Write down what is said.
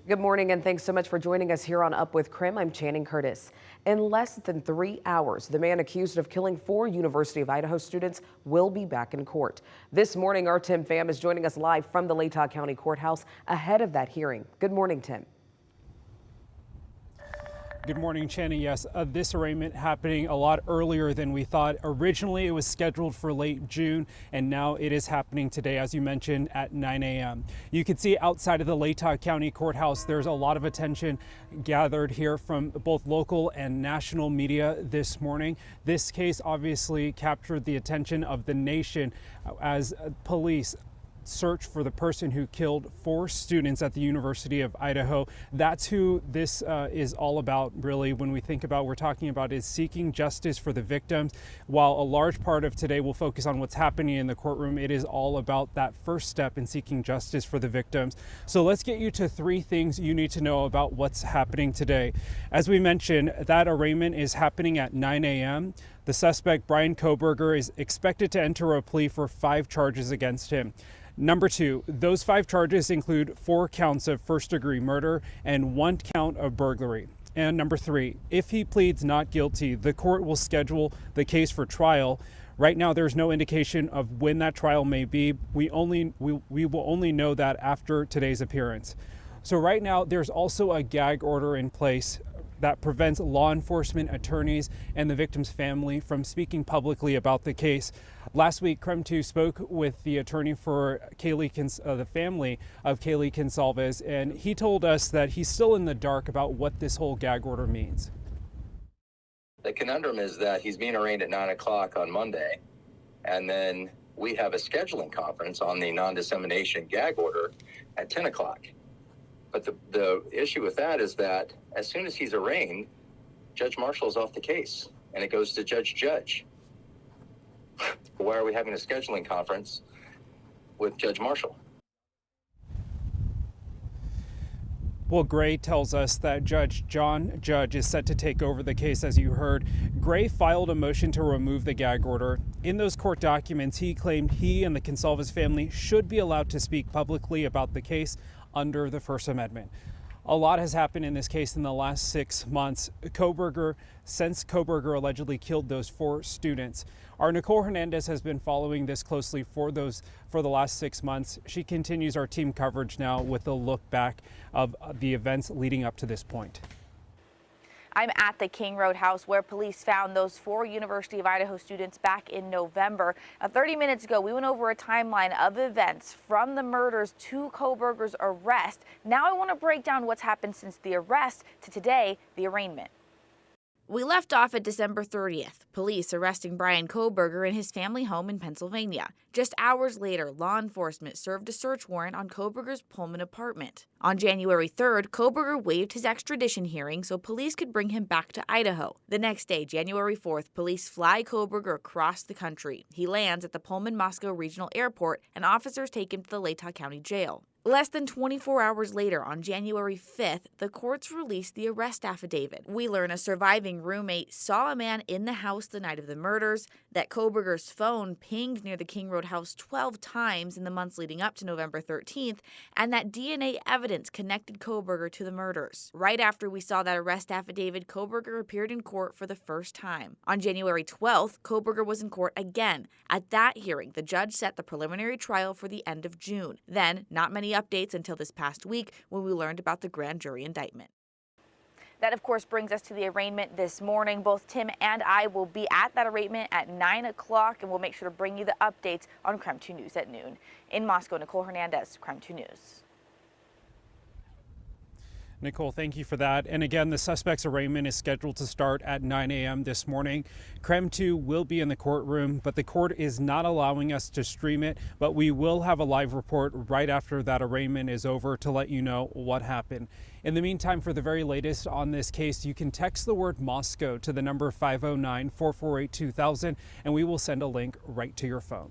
Good morning and thanks so much for joining us here on Up with KREM. I'm Channing Curtis. In less than 3 hours, the man accused of killing 4 University of Idaho students will be back in court. This morning, our Tim Pham is joining us live from the Latah County Courthouse ahead of that hearing. Good morning, Tim. Good morning, Channing. Yes, this arraignment happening a lot earlier than we thought. Originally, it was scheduled for late June, and now it is happening today, as you mentioned, at 9 a.m. You can see outside of the Latah County Courthouse, there's a lot of attention gathered here from both local and national media this morning. This case obviously captured the attention of the nation as police search for the person who killed 4 students at the University of Idaho. That's who this is all about, really. When we think about, we're talking about is seeking justice for the victims. While a large part of today will focus on what's happening in the courtroom, it is all about that first step in seeking justice for the victims. So let's get you to 3 things you need to know about what's happening today. As we mentioned, that arraignment is happening at 9 a.m. The suspect, Bryan Kohberger, is expected to enter a plea for 5 charges against him. Number 2, those 5 charges include 4 counts of first-degree murder and 1 count of burglary. And number 3, if he pleads not guilty, the court will schedule the case for trial. Right now, there's no indication of when that trial may be. We will only know that after today's appearance. So right now, there's also a gag order in place that prevents law enforcement, attorneys, and the victim's family from speaking publicly about the case. Last week, KREM 2 spoke with the attorney for the family of Kaylee Goncalves, and he told us that he's still in the dark about what this whole gag order means. The conundrum is that he's being arraigned at 9 o'clock on Monday, and then we have a scheduling conference on the non-dissemination gag order at 10 o'clock. But the issue with that is that as soon as he's arraigned, Judge Marshall is off the case and it goes to Judge. Why are we having a scheduling conference with Judge Marshall? Well, Gray tells us that Judge John Judge is set to take over the case, as you heard. Gray filed a motion to remove the gag order. In those court documents, he claimed he and the Goncalves family should be allowed to speak publicly about the case under the First Amendment. A lot has happened in this case in the last 6 months. Since Kohberger allegedly killed those 4 students. Our Nicole Hernandez has been following this closely for the last 6 months. She continues our team coverage now with a look back of the events leading up to this point. I'm at the King Road house where police found those 4 University of Idaho students back in November. 30 minutes ago, we went over a timeline of events from the murders to Kohberger's arrest. Now I want to break down what's happened since the arrest to today, the arraignment. We left off at December 30th, police arresting Bryan Kohberger in his family home in Pennsylvania. Just hours later, law enforcement served a search warrant on Kohberger's Pullman apartment. On January 3rd, Kohberger waived his extradition hearing so police could bring him back to Idaho. The next day, January 4th, police fly Kohberger across the country. He lands at the Pullman-Moscow Regional Airport, and officers take him to the Latah County Jail. Less than 24 hours later, on January 5th, the courts released the arrest affidavit. We learn a surviving roommate saw a man in the house the night of the murders, that Kohberger's phone pinged near the King Road house 12 times in the months leading up to November 13th, and that DNA evidence connected Kohberger to the murders. Right after we saw that arrest affidavit, Kohberger appeared in court for the first time. On January 12th, Kohberger was in court again. At that hearing, the judge set the preliminary trial for the end of June. Then, not many updates until this past week when we learned about the grand jury indictment. That, of course, brings us to the arraignment this morning. Both Tim and I will be at that arraignment at 9 o'clock, and we'll make sure to bring you the updates on KREM 2 News at noon. In Moscow, Nicole Hernandez, KREM 2 News. Nicole, thank you for that. And again, the suspect's arraignment is scheduled to start at 9 a.m. this morning. KREM 2 will be in the courtroom, but the court is not allowing us to stream it. But we will have a live report right after that arraignment is over to let you know what happened. In the meantime, for the very latest on this case, you can text the word Moscow to the number 509-448-2000, and we will send a link right to your phone.